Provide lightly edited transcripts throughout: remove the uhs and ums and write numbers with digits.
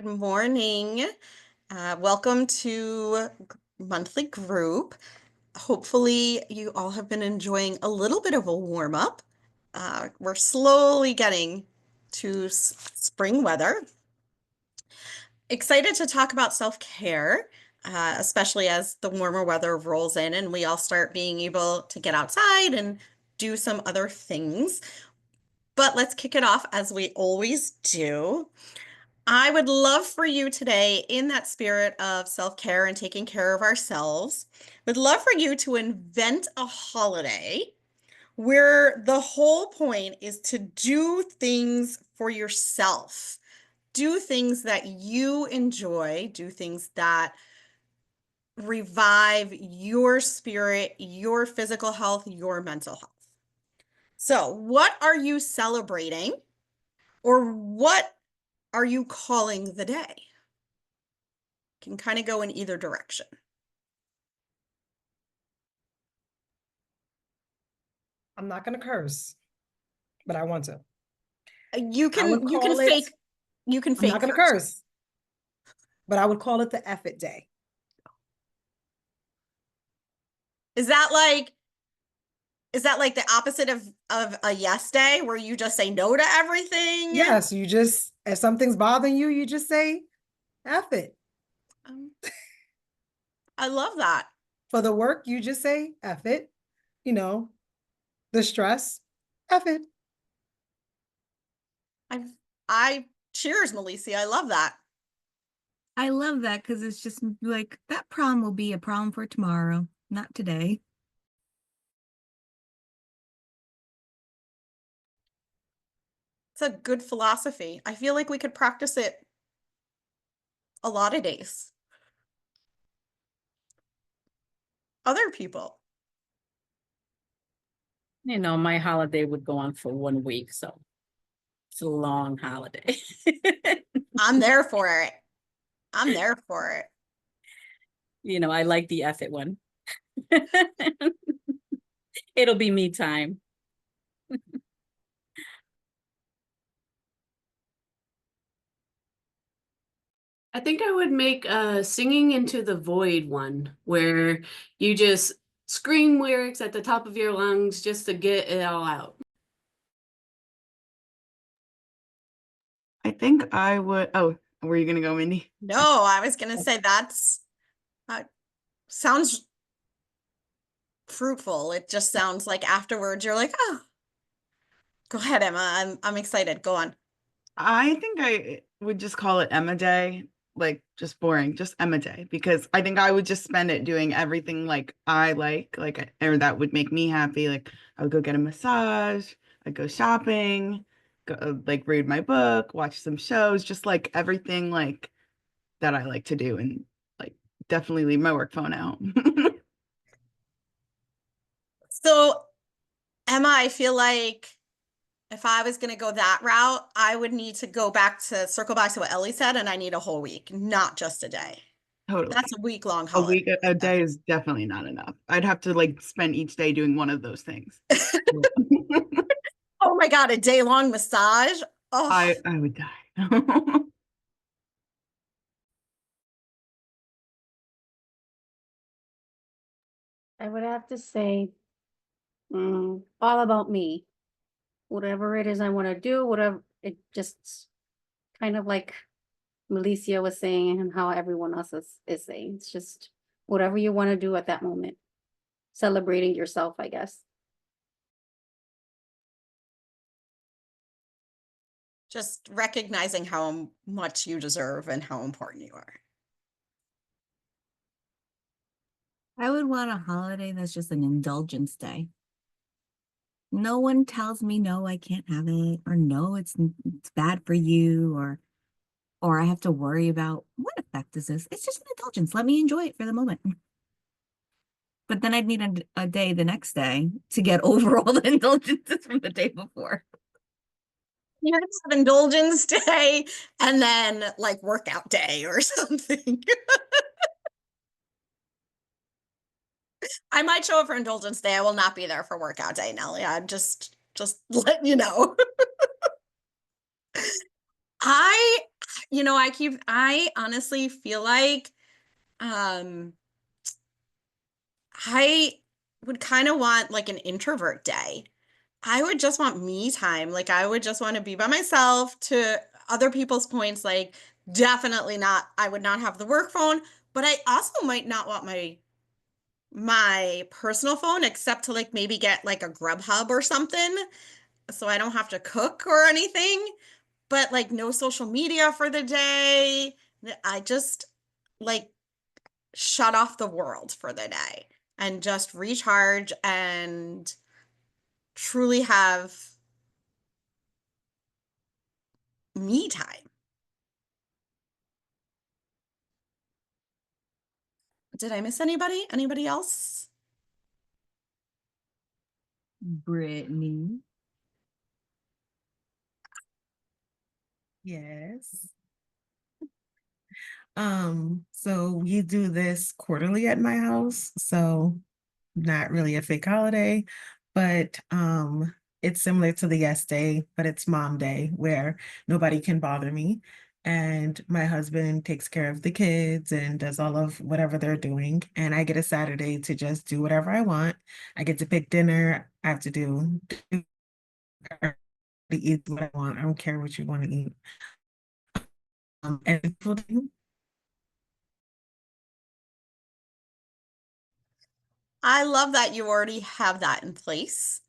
morning. Welcome to monthly group. Hopefully, you all have been enjoying a little bit of a warm up. We're slowly getting to spring weather. Excited to talk about self-care, especially as the warmer weather rolls in and we all start being able to get outside and do some other things. But let's kick it off as we always do. I would love for you today, in that spirit of self-care and taking care of ourselves, would love for you to invent a holiday where the whole point is to do things for yourself. Do things that you enjoy, do things that revive your spirit, your physical health, your mental health. So, what are you celebrating, or what are you calling the day? Can kind of go in either direction. I'm not going to curse, but I want to. You I would can call it, fake you can I'm not fake going to curse. curse, but I would call it the F it day. Is that like the opposite of a yes day where you just say no to everything? Yes, you just, if something's bothering you, you just say F it. Um, I love that. For the work, you just say F it. You know, the stress, F it. I cheers, Melissa. I love that. I love that because it's just like that problem will be a problem for tomorrow, not today. It's a good philosophy. I feel like we could practice it a lot of days. Other people. My holiday would go on for 1 week, so it's a long holiday. I'm there for it. I'm there for it. I like the F it one. It'll be me time. I think I would make a singing into the void one where you just scream lyrics at the top of your lungs just to get it all out. I think I would. Oh, were you gonna go, Mindy? No, I was gonna say that's sounds fruitful. It just sounds like afterwards you're like, oh, go ahead, Emma. I'm excited. Go on. I think I would just call it Emma Day, like just boring, just Emma Day, because I think I would just spend it doing everything like I like, or that would make me happy. Like I would go get a massage, I'd go shopping, go like read my book, watch some shows, just like everything like that I like to do, and like definitely leave my work phone out. So, Emma, I feel like if I was going to go that route, I would need to go back to circle back to what Ellie said, and I need a whole week, not just a day. Totally. That's a week-long A holiday. week, a day is definitely not enough. I'd have to like spend each day doing one of those things. Oh my God, a day-long massage? Oh, I would die. I would have to say, all about me. Whatever it is I want to do, whatever it just kind of like Melicia was saying and how everyone else is saying. It's just whatever you want to do at that moment. Celebrating yourself, I guess. just recognizing how much you deserve and how important you are. I would want a holiday that's just an indulgence day. No one tells me no, I can't have it, or no, it's bad for you, or I have to worry about what effect is this. It's just an indulgence. Let me enjoy it for the moment. But then I'd need a day the next day to get over all the indulgences from the day before. You have indulgence day and then like workout day or something. I might show up for indulgence day. I will not be there for workout day, Nellie. I'm just letting you know. you know, I honestly feel like, I would kind of want like an introvert day. I would just want me time. Like I would just want to be by myself. To other people's points, like definitely not, I would not have the work phone, but I also might not want my personal phone except to like maybe get like a Grubhub or something so I don't have to cook or anything. But like no social media for the day. I just like shut off the world for the day and just recharge and truly have me time. Did I miss anybody? Anybody else? Brittany. Yes. So we do this quarterly at my house, so not really a fake holiday, but it's similar to the Yes Day, but it's Mom Day where nobody can bother me. And my husband takes care of the kids and does all of whatever they're doing. And I get a Saturday to just do whatever I want. I get to pick dinner. I have to to eat what I want. I don't care what you want to eat. And people do. I love that you already have that in place.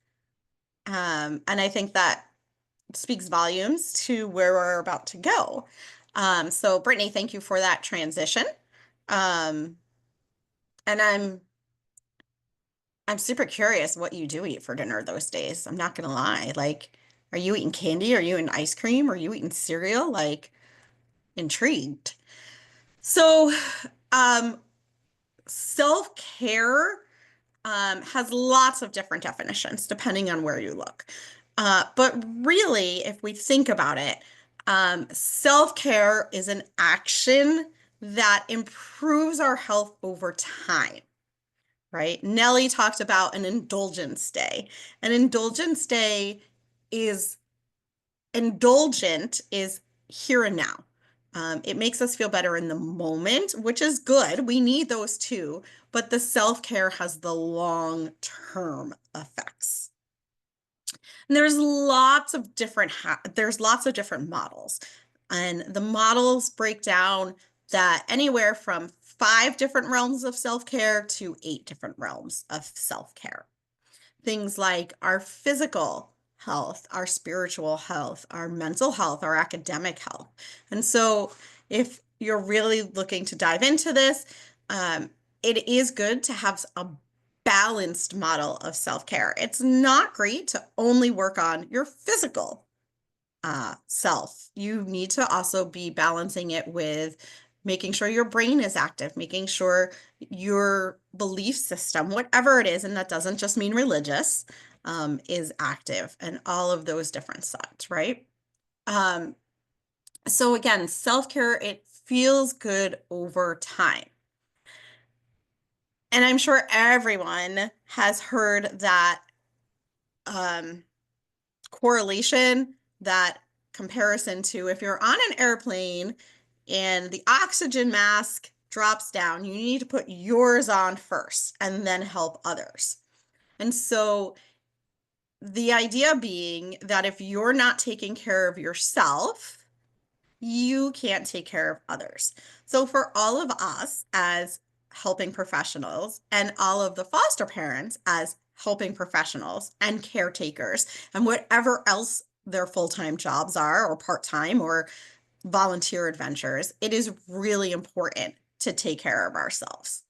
And I think that speaks volumes to where we're about to go. So Brittany, thank you for that transition. And I'm super curious what you do eat for dinner those days. I'm not gonna lie. Like, are you eating candy? Are you eating ice cream? Are you eating cereal? Like, intrigued. So, um, self-care has lots of different definitions depending on where you look. But really, if we think about it, self-care is an action that improves our health over time, right? Nellie talked about an indulgence day. An indulgence day is indulgent is here and now. It makes us feel better in the moment, which is good. We need those too, but the self-care has the long-term effects. And there's lots of different models. And the models break down that anywhere from 5 different realms of self-care to 8 different realms of self-care. Things like our physical health, our spiritual health, our mental health, our academic health. And so if you're really looking to dive into this, it is good to have a balanced model of self-care. It's not great to only work on your physical self. You need to also be balancing it with making sure your brain is active, making sure your belief system, whatever it is, and that doesn't just mean religious, is active, and all of those different sides, right? So again, self-care, it feels good over time. And I'm sure everyone has heard that correlation, that comparison to if you're on an airplane and the oxygen mask drops down, you need to put yours on first and then help others. And so the idea being that if you're not taking care of yourself, you can't take care of others. So for all of us as helping professionals and all of the foster parents as helping professionals and caretakers and whatever else their full-time jobs are or part-time or volunteer adventures, it is really important to take care of ourselves.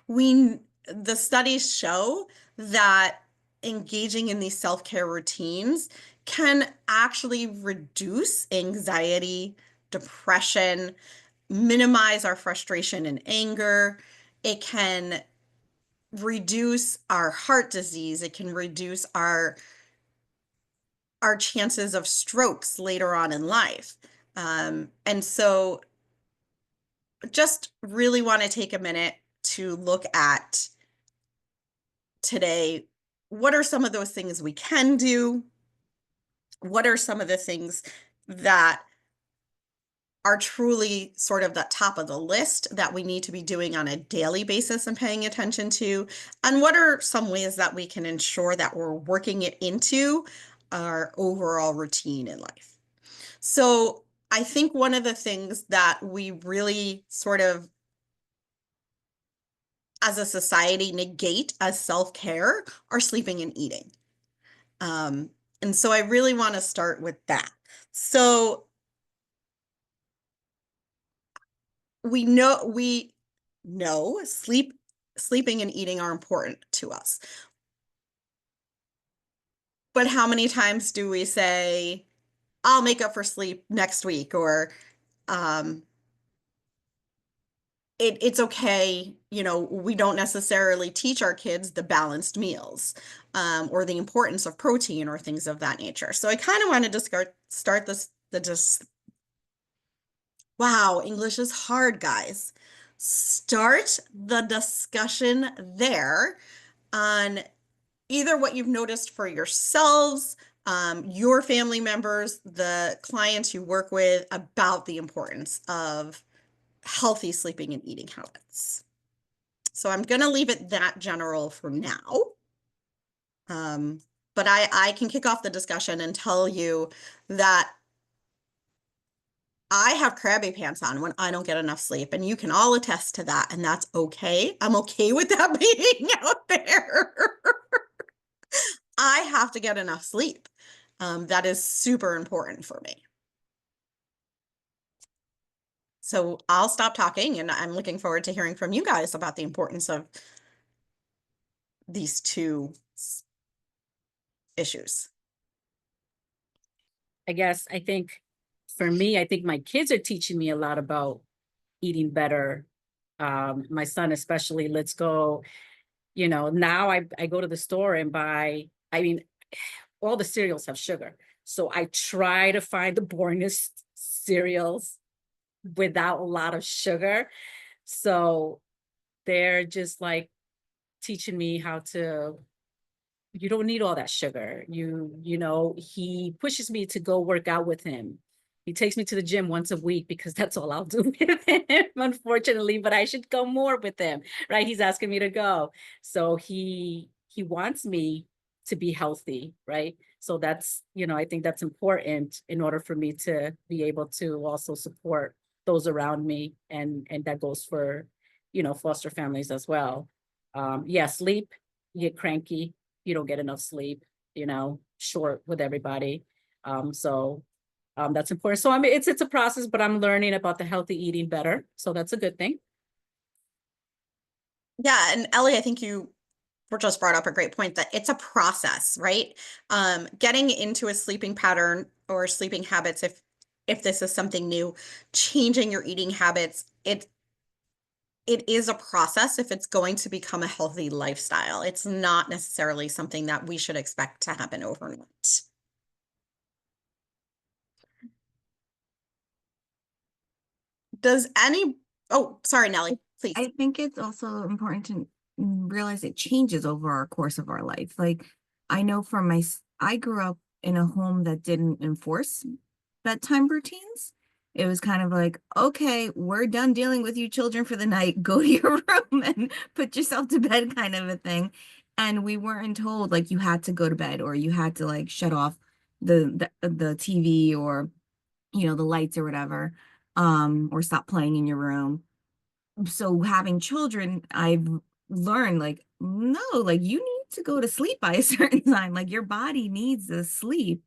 The studies show that engaging in these self-care routines can actually reduce anxiety, depression, minimize our frustration and anger. It can reduce our heart disease. It can reduce our chances of strokes later on in life. And so just really want to take a minute to look at today, what are some of those things we can do? What are some of the things that are truly sort of the top of the list that we need to be doing on a daily basis and paying attention to? And what are some ways that we can ensure that we're working it into our overall routine in life? So I think one of the things that we really sort of as a society negate as self-care are sleeping and eating. And so I really want to start with that. So we know sleeping and eating are important to us. But how many times do we say, I'll make up for sleep next week, or it's okay, we don't necessarily teach our kids the balanced meals, or the importance of protein or things of that nature. So I kind of wanted to start wow, English is hard, guys. Start the discussion there on either what you've noticed for yourselves, your family members, the clients you work with, about the importance of healthy sleeping and eating habits. So I'm going to leave it that general for now. But I can kick off the discussion and tell you that I have crabby pants on when I don't get enough sleep, and you can all attest to that, and that's okay. I'm okay with that being out there. I have to get enough sleep. That is super important for me. So I'll stop talking, and I'm looking forward to hearing from you guys about the importance of these two issues. I think for me, I think my kids are teaching me a lot about eating better. My son especially, let's go, now I go to the store and buy, all the cereals have sugar. So I try to find the boringest cereals without a lot of sugar. So they're just like teaching me how to, you don't need all that sugar. He pushes me to go work out with him. He takes me to the gym once a week because that's all I'll do with him, unfortunately, but I should go more with him, right? He's asking me to go. So he wants me to be healthy, right? So that's, I think that's important in order for me to be able to also support those around me. And that goes for, foster families as well. Yeah, sleep, you get cranky, you don't get enough sleep, short with everybody. That's important. So it's a process, but I'm learning about the healthy eating better. So that's a good thing. Yeah, and Ellie, I think you were just brought up a great point that it's a process, right? Getting into a sleeping pattern or sleeping habits, if this is something new, changing your eating habits, it is a process if it's going to become a healthy lifestyle. It's not necessarily something that we should expect to happen overnight. Oh, sorry, Nellie, please. I think it's also important to realize it changes over our course of our life. Like, I know I grew up in a home that didn't enforce bedtime routines. It was kind of like, okay, we're done dealing with you children for the night. Go to your room and put yourself to bed, kind of a thing. And we weren't told like you had to go to bed, or you had to like shut off the TV, or the lights or whatever, or stop playing in your room. So having children, I've learned like, no, like you need to go to sleep by a certain time. Like your body needs the sleep.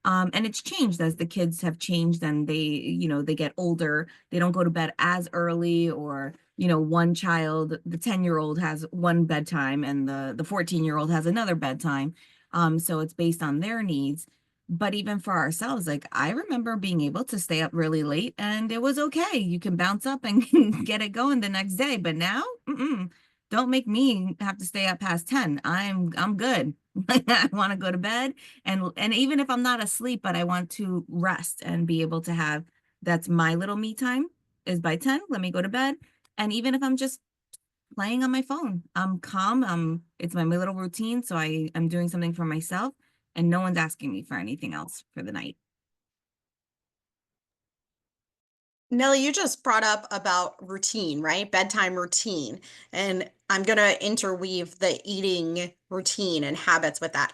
And it's changed as the kids have changed, and they get older. They don't go to bed as early, or, one child, the 10-year-old has one bedtime and the 14-year-old has another bedtime. So it's based on their needs. But even for ourselves, like I remember being able to stay up really late and it was okay. You can bounce up and get it going the next day. But now, don't make me have to stay up past 10. I'm good. I want to go to bed, and even if I'm not asleep, but I want to rest and be able to have, that's my little me time is by 10, let me go to bed. And even if I'm just playing on my phone, I'm calm. It's my little routine. So I'm doing something for myself, and no one's asking me for anything else for the night. Nellie, you just brought up about routine, right? Bedtime routine. And I'm going to interweave the eating routine and habits with that.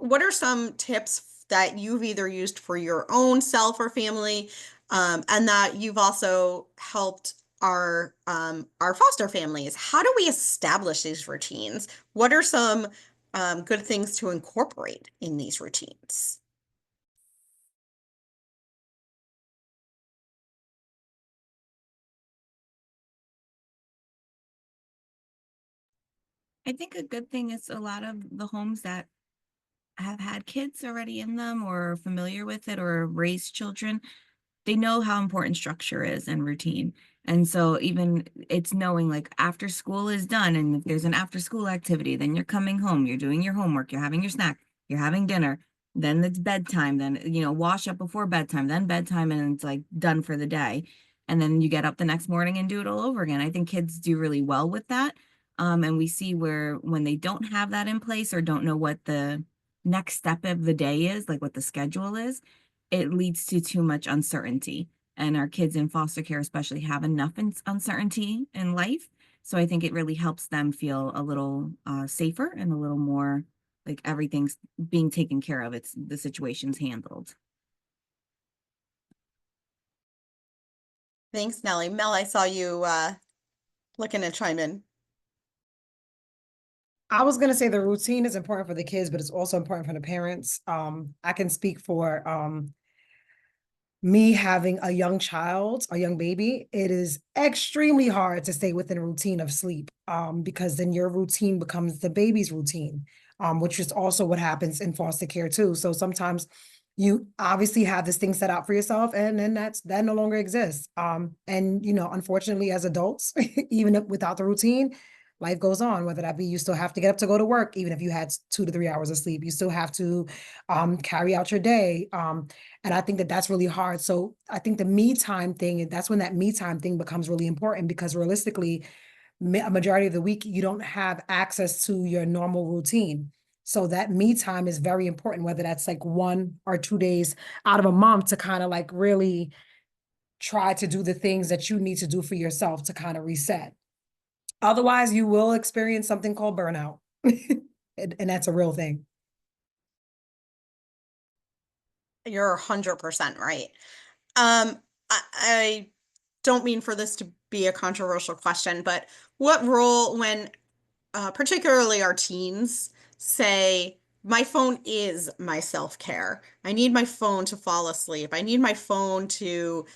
What are some tips that you've either used for your own self or family, and that you've also helped our foster families? How do we establish these routines? What are some good things to incorporate in these routines? I think a good thing is a lot of the homes that have had kids already in them or are familiar with it or raised children, they know how important structure is and routine. And so even it's knowing like after school is done and if there's an after school activity, then you're coming home, you're doing your homework, you're having your snack, you're having dinner, then it's bedtime, then wash up before bedtime, then bedtime, and it's like done for the day. And then you get up the next morning and do it all over again. I think kids do really well with that. And we see where when they don't have that in place or don't know what the next step of the day is, like what the schedule is, it leads to too much uncertainty. And our kids in foster care, especially, have enough uncertainty in life. So I think it really helps them feel a little safer and a little more like everything's being taken care of. It's the situation's handled. Thanks, Nellie. Mel, I saw you looking to chime in. I was gonna say the routine is important for the kids, but it's also important for the parents. I can speak for me having a young child, a young baby. It is extremely hard to stay within a routine of sleep, because then your routine becomes the baby's routine, which is also what happens in foster care too. So sometimes you obviously have this thing set out for yourself, and then that no longer exists. And unfortunately, as adults, even without the routine, life goes on, whether that be you still have to get up to go to work, even if you had 2 to 3 hours of sleep, you still have to carry out your day. And I think that that's really hard. So I think the me time thing, that's when that me time thing becomes really important, because realistically, a majority of the week, you don't have access to your normal routine. So that me time is very important, whether that's like 1 or 2 days out of a month to kind of like really try to do the things that you need to do for yourself to kind of reset. Otherwise, you will experience something called burnout. And that's a real thing. You're 100% right. I don't mean for this to be a controversial question, but what role when particularly our teens say, my phone is my self-care. I need my phone to fall asleep. I need my phone to,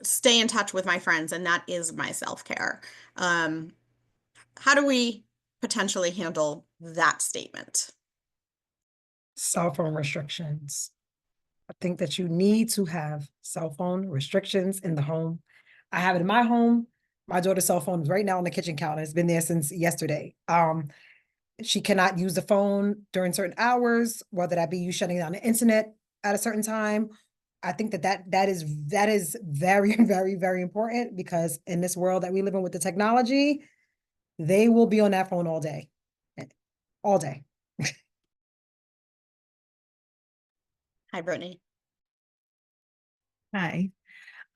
stay in touch with my friends, and that is my self-care. How do we potentially handle that statement? Cell phone restrictions. I think that you need to have cell phone restrictions in the home. I have it in my home. My daughter's cell phone is right now on the kitchen counter. It's been there since yesterday. She cannot use the phone during certain hours, whether that be you shutting down the internet at a certain time. I think that is very, very, very important, because in this world that we live in with the technology, they will be on that phone all day. All day. Hi, Brittany. Hi.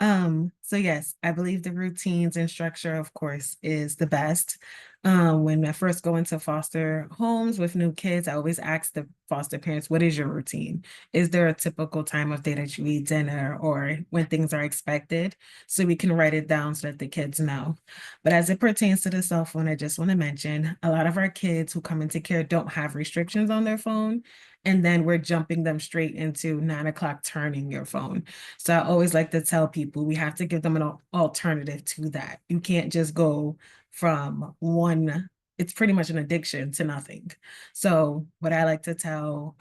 So yes, I believe the routines and structure, of course, is the best. When I first go into foster homes with new kids, I always ask the foster parents, what is your routine? Is there a typical time of day that you eat dinner, or when things are expected? So we can write it down so that the kids know. But as it pertains to the cell phone, I just want to mention a lot of our kids who come into care don't have restrictions on their phone. And then we're jumping them straight into 9 o'clock turning your phone. So I always like to tell people we have to give them an alternative to that. You can't just go from one, it's pretty much an addiction, to nothing. So what I like to tell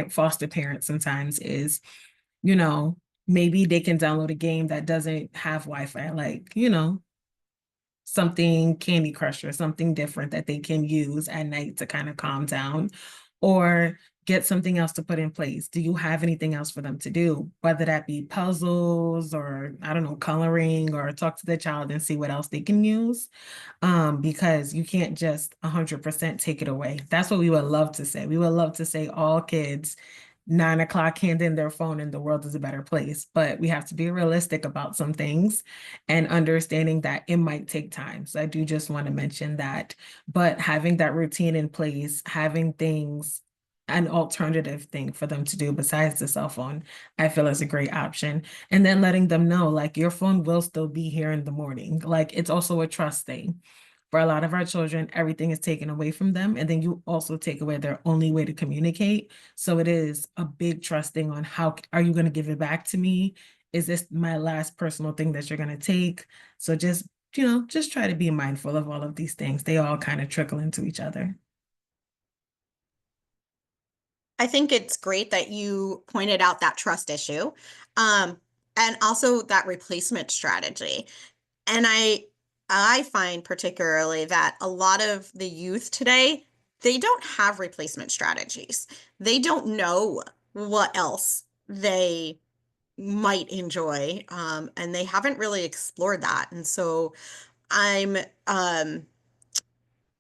foster parents sometimes is, maybe they can download a game that doesn't have Wi-Fi, like, something Candy Crush or something different that they can use at night to kind of calm down, or get something else to put in place. Do you have anything else for them to do? Whether that be puzzles or, I don't know, coloring, or talk to the child and see what else they can use. Because you can't just 100% take it away. That's what we would love to say. We would love to say all kids 9 o'clock hand in their phone and the world is a better place. But we have to be realistic about some things and understanding that it might take time. So I do just want to mention that. But having that routine in place, having things, an alternative thing for them to do besides the cell phone, I feel is a great option. And then letting them know, like, your phone will still be here in the morning. Like, it's also a trust thing. For a lot of our children, everything is taken away from them, and then you also take away their only way to communicate. So it is a big trust thing on how are you going to give it back to me? Is this my last personal thing that you're going to take? So just, just try to be mindful of all of these things. They all kind of trickle into each other. I think it's great that you pointed out that trust issue, and also that replacement strategy. And I find particularly that a lot of the youth today, they don't have replacement strategies. They don't know what else they might enjoy, and they haven't really explored that. And so I'm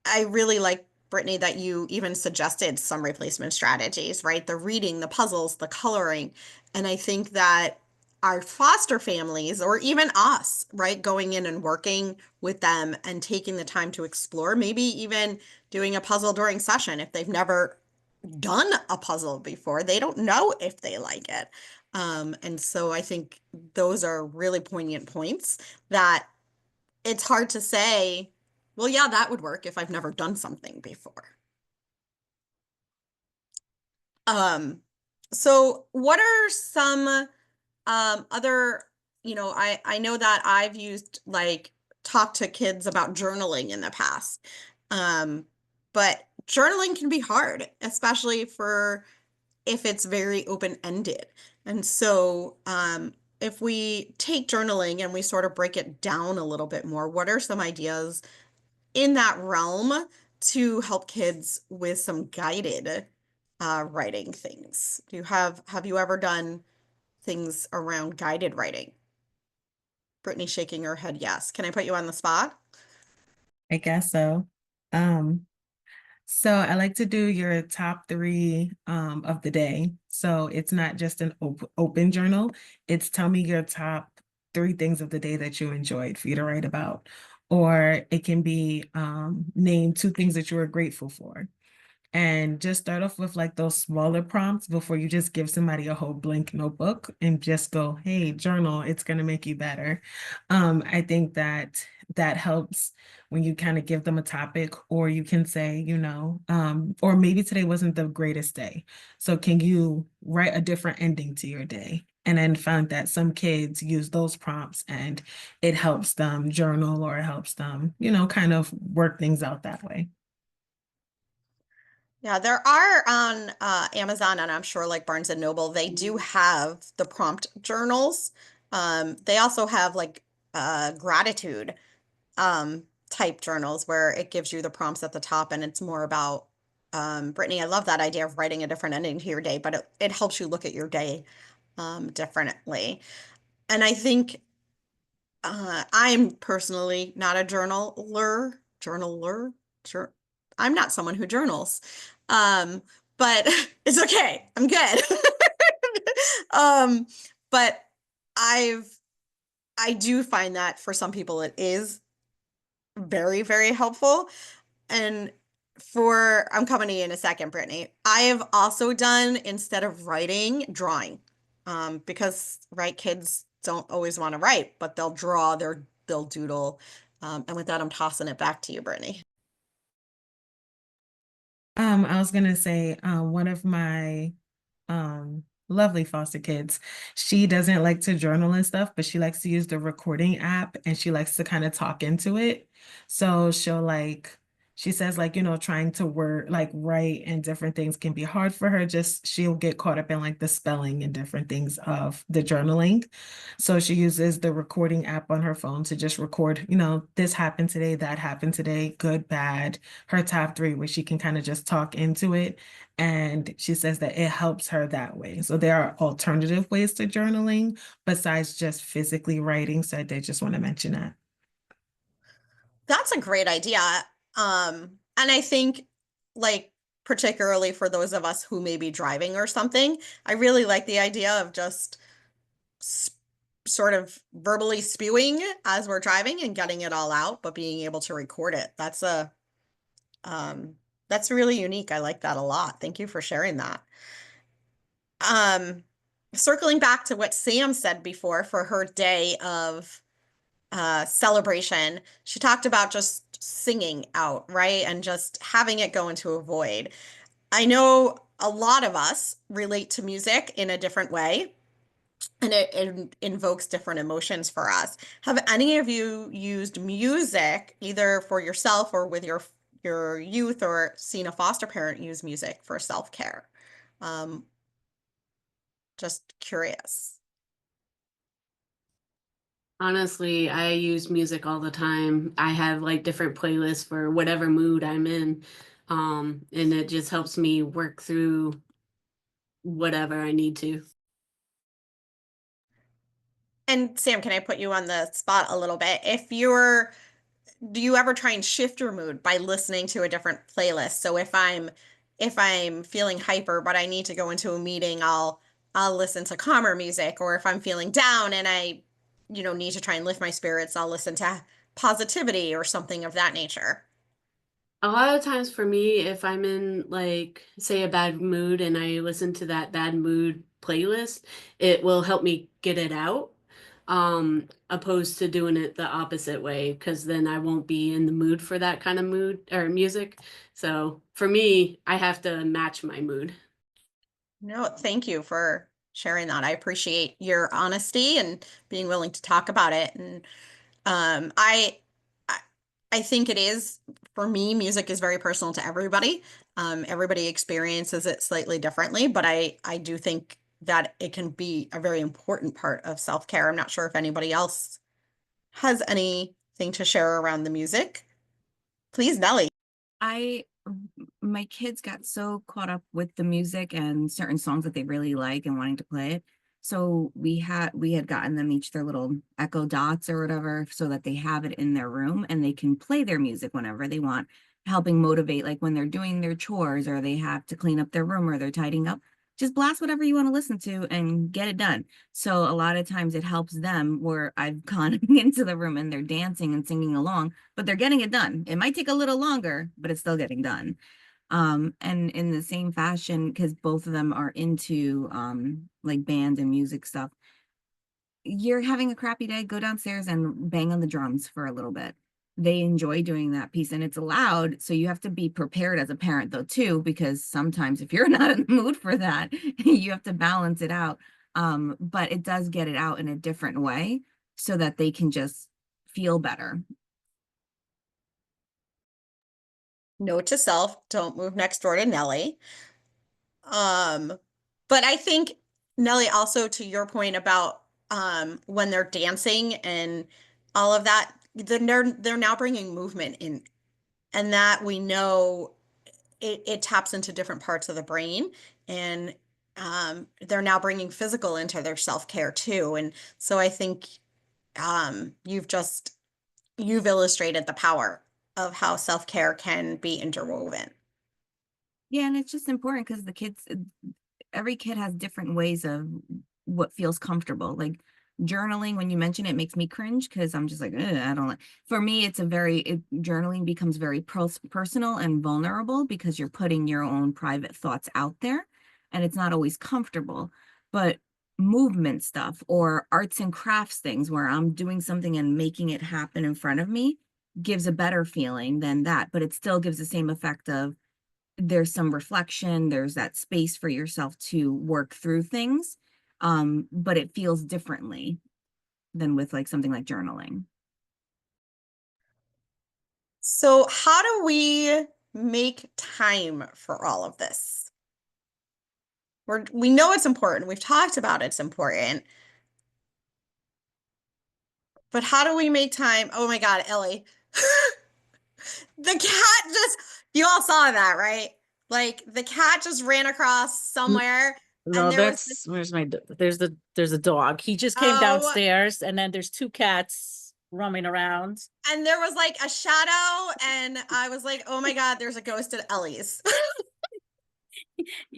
I really like, Brittany, that you even suggested some replacement strategies, right? The reading, the puzzles, the coloring. And I think that our foster families, or even us, right, going in and working with them and taking the time to explore, maybe even doing a puzzle during session if they've never done a puzzle before, they don't know if they like it. And so I think those are really poignant points that it's hard to say, well, yeah, that would work if I've never done something before. So what are some other, I know that I've used, like, talk to kids about journaling in the past. But journaling can be hard, especially for if it's very open-ended. And so if we take journaling and we sort of break it down a little bit more, what are some ideas in that realm to help kids with some guided writing things? Have you ever done things around guided writing? Brittany shaking her head yes. Can I put you on the spot? I guess so. So I like to do your top 3 of the day. So it's not just an open journal. It's tell me your top 3 things of the day that you enjoyed for you to write about. Or it can be name 2 things that you were grateful for. And just start off with like those smaller prompts before you just give somebody a whole blank notebook and just go, hey, journal, it's going to make you better. I think that helps when you kind of give them a topic, or you can say, or maybe today wasn't the greatest day. So can you write a different ending to your day? And then found that some kids use those prompts and it helps them journal, or it helps them, kind of work things out that way. Yeah, there are on Amazon, and I'm sure like Barnes and Noble, they do have the prompt journals. They also have like gratitude type journals where it gives you the prompts at the top, and it's more about Brittany, I love that idea of writing a different ending to your day, but it helps you look at your day differently. And I think I'm personally not a journaler. I'm not someone who journals. But it's okay. I'm good. But I do find that for some people it is very, very helpful. And I'm coming to you in a second, Brittany. I have also done, instead of writing, drawing. Because, right, kids don't always want to write, but they'll draw, they'll doodle. And with that, I'm tossing it back to you, Brittany. I was gonna say, one of my lovely foster kids, she doesn't like to journal and stuff, but she likes to use the recording app, and she likes to kind of talk into it. So she says, like, trying to write and different things can be hard for her. She'll get caught up in like the spelling and different things of the journaling. So she uses the recording app on her phone to just record, this happened today, that happened today, good, bad, her top 3, where she can kind of just talk into it. And she says that it helps her that way. So there are alternative ways to journaling besides just physically writing. So I did just want to mention that. That's a great idea. And I think, like, particularly for those of us who may be driving or something. I really like the idea of just sort of verbally spewing as we're driving and getting it all out, but being able to record it. That's really unique. I like that a lot. Thank you for sharing that. Circling back to what Sam said before for her day of celebration, she talked about just singing out, right? And just having it go into a void. I know a lot of us relate to music in a different way, and it invokes different emotions for us. Have any of you used music either for yourself or with your youth, or seen a foster parent use music for self-care? Just curious. Honestly, I use music all the time. I have like different playlists for whatever mood I'm in. And it just helps me work through whatever I need to. And Sam, can I put you on the spot a little bit? Do you ever try and shift your mood by listening to a different playlist? So if I'm feeling hyper but I need to go into a meeting, I'll listen to calmer music. Or if I'm feeling down and I, need to try and lift my spirits, I'll listen to positivity or something of that nature. A lot of times for me, if I'm in like, say, a bad mood and I listen to that bad mood playlist, it will help me get it out. Opposed to doing it the opposite way, because then I won't be in the mood for that kind of mood or music. So for me, I have to match my mood. No, thank you for sharing that. I appreciate your honesty and being willing to talk about it. And um, I, I I think it is, for me, music is very personal to everybody. Everybody experiences it slightly differently, but I do think that it can be a very important part of self-care. I'm not sure if anybody else has anything to share around the music. Please, Nellie. My kids got so caught up with the music and certain songs that they really like and wanting to play it. So we had gotten them each their little Echo Dots or whatever, so that they have it in their room and they can play their music whenever they want, helping motivate, like when they're doing their chores or they have to clean up their room or they're tidying up. Just blast whatever you want to listen to and get it done. So a lot of times it helps them, where I've gone into the room and they're dancing and singing along, but they're getting it done. It might take a little longer, but it's still getting done. And in the same fashion, because both of them are into like band and music stuff, you're having a crappy day, go downstairs and bang on the drums for a little bit. They enjoy doing that piece, and it's allowed. So you have to be prepared as a parent though too, because sometimes if you're not in the mood for that, you have to balance it out. But it does get it out in a different way so that they can just feel better. Note to self, don't move next door to Nellie. But I think, Nellie, also to your point about when they're dancing and all of that, then they're now bringing movement in, and that we know it taps into different parts of the brain, and they're now bringing physical into their self-care too. And so I think you've illustrated the power of how self-care can be interwoven. Yeah, and it's just important because every kid has different ways of what feels comfortable. Like journaling, when you mention it, makes me cringe because I'm just like, I don't like. For me, journaling becomes very personal and vulnerable because you're putting your own private thoughts out there, and it's not always comfortable. But movement stuff or arts and crafts things where I'm doing something and making it happen in front of me gives a better feeling than that, but it still gives the same effect of there's some reflection, there's that space for yourself to work through things, but it feels differently than with like something like journaling. So how do we make time for all of this? We know it's important. We've talked about it's important. But how do we make time? Oh my God, Ellie. The cat you all saw that, right? Like the cat just ran across somewhere. No, and there was there's a dog. He just came Oh. downstairs, and then there's two cats roaming around. And there was like a shadow, and I was like, oh my God, there's a ghost at Ellie's.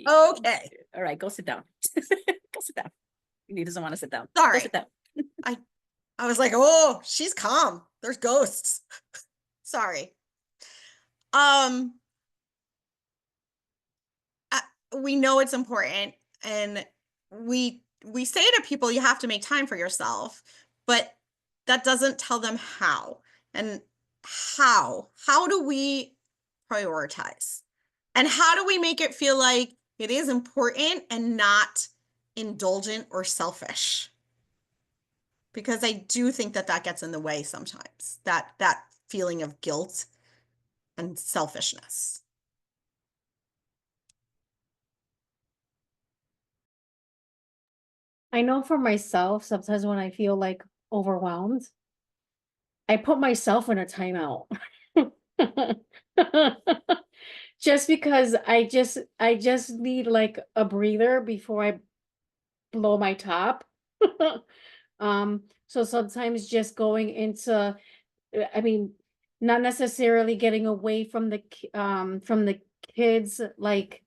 Okay. All right, go sit down. Go sit down. He doesn't want to sit down. Sorry. Go sit down. I was like, oh, she's calm. There's ghosts. Sorry. We know it's important, and we say to people, you have to make time for yourself, but that doesn't tell them how. And how do we prioritize? And how do we make it feel like it is important and not indulgent or selfish? Because I do think that that gets in the way sometimes, that feeling of guilt and selfishness. I know for myself, sometimes when I feel like overwhelmed, I put myself in a timeout. Just because I just need like a breather before I blow my top. So sometimes just going into, I mean, not necessarily getting away from the kids, like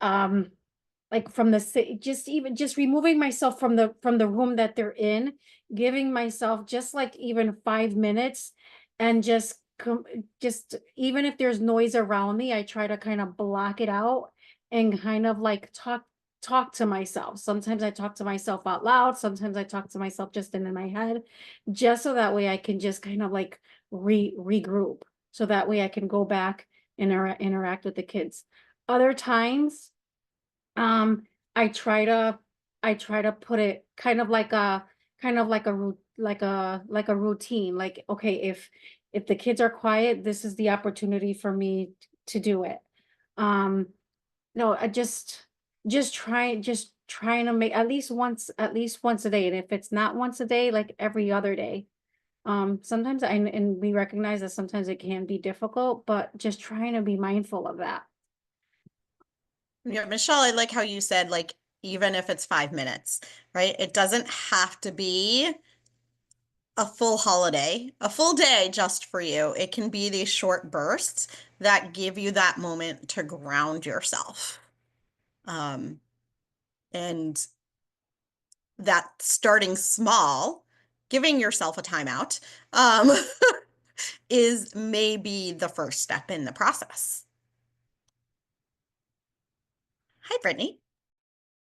from the just removing myself from the room that they're in, giving myself just like even 5 minutes, and just even if there's noise around me, I try to kind of block it out and kind of like talk to myself. Sometimes I talk to myself out loud, sometimes I talk to myself just in my head, just so that way I can just kind of like regroup, so that way I can go back and interact with the kids. Other times, I try to put it kind of like a routine, like, okay, if the kids are quiet, this is the opportunity for me to do it. No, I just trying to make at least once a day, and if it's not once a day, like every other day. Sometimes and we recognize that sometimes it can be difficult, but just trying to be mindful of that. Yeah, Michelle, I like how you said, like, even if it's 5 minutes, right? It doesn't have to be a full holiday, a full day just for you. It can be these short bursts that give you that moment to ground yourself. And that starting small, giving yourself a timeout, is maybe the first step in the process. Hi, Brittany.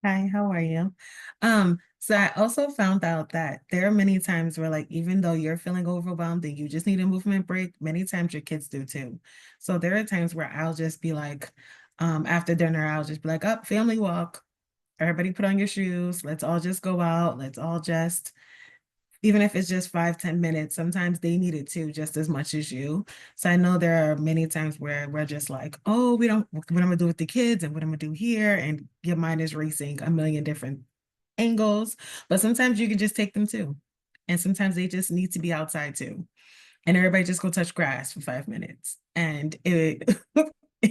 Hi, how are you? So I also found out that there are many times where, like, even though you're feeling overwhelmed and you just need a movement break, many times your kids do too. So there are times where I'll just be like, after dinner, I'll just be like, up, family walk. Everybody put on your shoes. Let's all just go out. Let's all just, even if it's just 5-10 minutes, sometimes they need it too, just as much as you. So I know there are many times where we're just like, oh, what I'm gonna do with the kids and what I'm gonna do here, and your mind is racing a million different angles. But sometimes you can just take them too, and sometimes they just need to be outside too, and everybody just go touch grass for 5 minutes, and it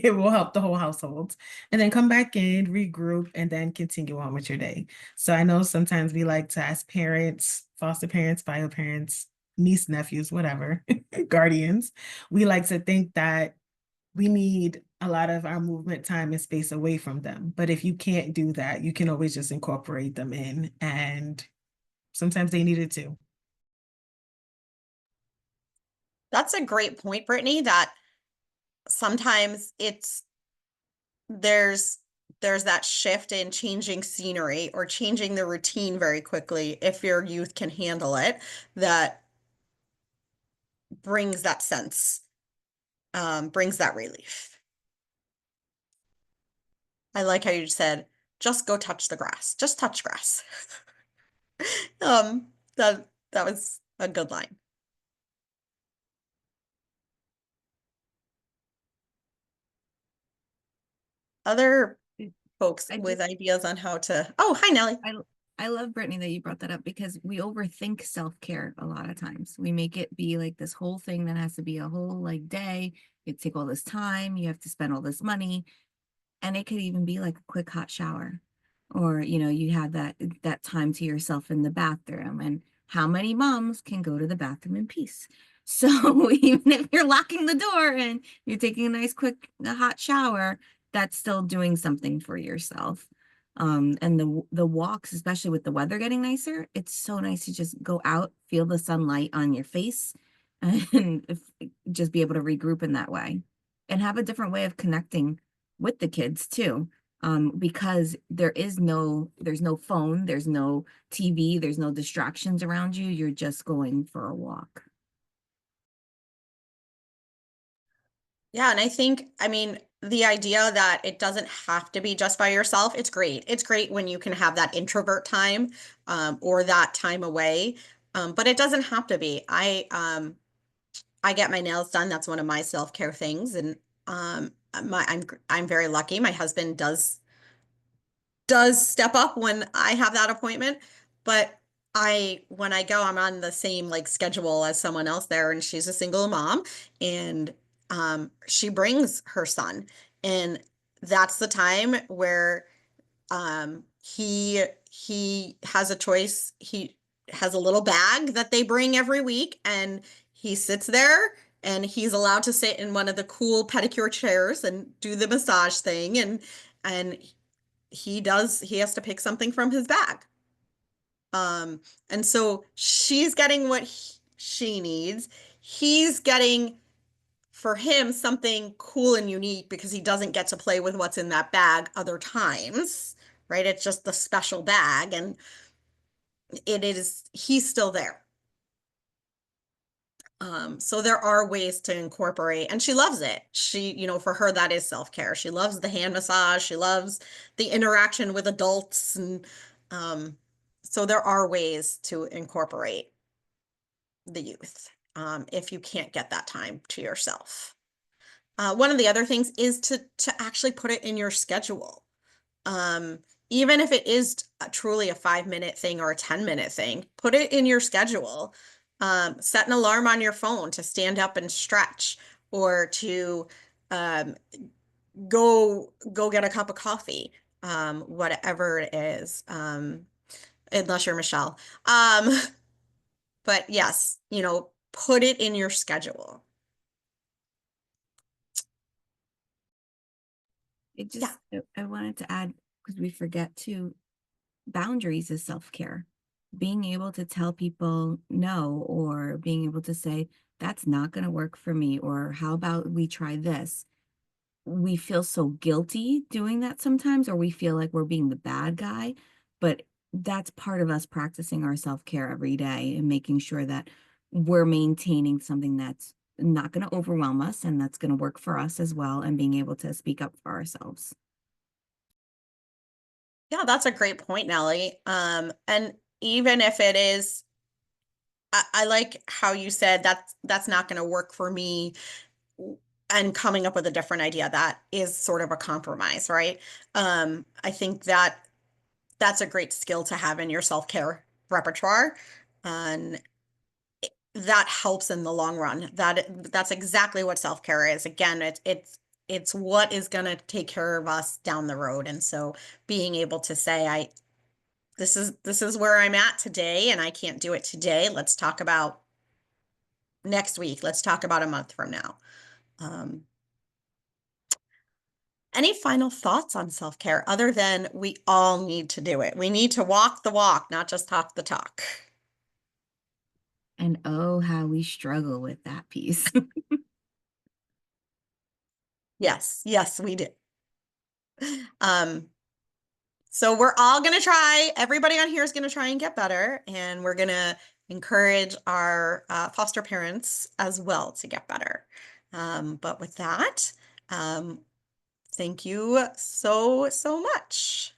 it will help the whole household. And then come back in, regroup, and then continue on with your day. So I know sometimes we like to ask parents, foster parents, bio parents, niece, nephews, whatever, guardians. We like to think that we need a lot of our movement time and space away from them. But if you can't do that, you can always just incorporate them in. And sometimes they need it too. That's a great point, Brittany, that sometimes there's that shift in changing scenery or changing the routine very quickly, if your youth can handle it, that brings that sense, brings that relief. I like how you said, just go touch the grass, just touch grass. That was a good line. Other folks I with just- ideas on how to, oh, hi, Nellie. I love, Brittany, that you brought that up, because we overthink self-care a lot of times. We make it be like this whole thing that has to be a whole like day. You take all this time, you have to spend all this money. And it could even be like a quick hot shower. Or, you have that time to yourself in the bathroom. And how many moms can go to the bathroom in peace? So even if you're locking the door and you're taking a nice quick hot shower, that's still doing something for yourself. And the walks, especially with the weather getting nicer, it's so nice to just go out, feel the sunlight on your face, and just be able to regroup in that way, and have a different way of connecting with the kids too. Because there's no phone, there's no TV, there's no distractions around you. You're just going for a walk. Yeah, and I think, I mean, the idea that it doesn't have to be just by yourself, it's great. It's great when you can have that introvert time, or that time away. But it doesn't have to be. I get my nails done. That's one of my self-care things. And I'm very lucky. My husband does step up when I have that appointment, but when I go, I'm on the same like schedule as someone else there, and she's a single mom, and she brings her son, and that's the time where he has a choice. He has a little bag that they bring every week, and he sits there, and he's allowed to sit in one of the cool pedicure chairs and do the massage thing, and he has to pick something from his bag. And so she's getting what she needs. He's getting, for him, something cool and unique because he doesn't get to play with what's in that bag other times, right? It's just the special bag, and he's still there. So there are ways to incorporate, and she loves it. For her, that is self-care. She loves the hand massage. She loves the interaction with adults. And so there are ways to incorporate the youth, if you can't get that time to yourself. One of the other things is to actually put it in your schedule. Even if it is truly a 5-minute thing or a 10-minute thing, put it in your schedule. Set an alarm on your phone to stand up and stretch, or to go get a cup of coffee, whatever it is, unless you're Michelle. But yes, put it in your schedule. I wanted to add, because we forget too, boundaries is self-care. Being able to tell people no, or being able to say, that's not going to work for me, or how about we try this? We feel so guilty doing that sometimes, or we feel like we're being the bad guy, but that's part of us practicing our self-care every day and making sure that we're maintaining something that's not going to overwhelm us and that's going to work for us as well, and being able to speak up for ourselves. Yeah, that's a great point, Nellie. And even if it is, I like how you said that's not going to work for me, and coming up with a different idea, that is sort of a compromise, right? I think that's a great skill to have in your self-care repertoire, and that helps in the long run. That's exactly what self-care is. Again, it's what is going to take care of us down the road. And so being able to say, this is where I'm at today, and I can't do it today. Let's talk about next week. Let's talk about a month from now. Any final thoughts on self-care other than we all need to do it? We need to walk the walk, not just talk the talk. And oh, how we struggle with that piece. Yes, we do. So we're all going to try, everybody on here is going to try and get better, and we're going to encourage our foster parents as well to get better. But with that, thank you so much.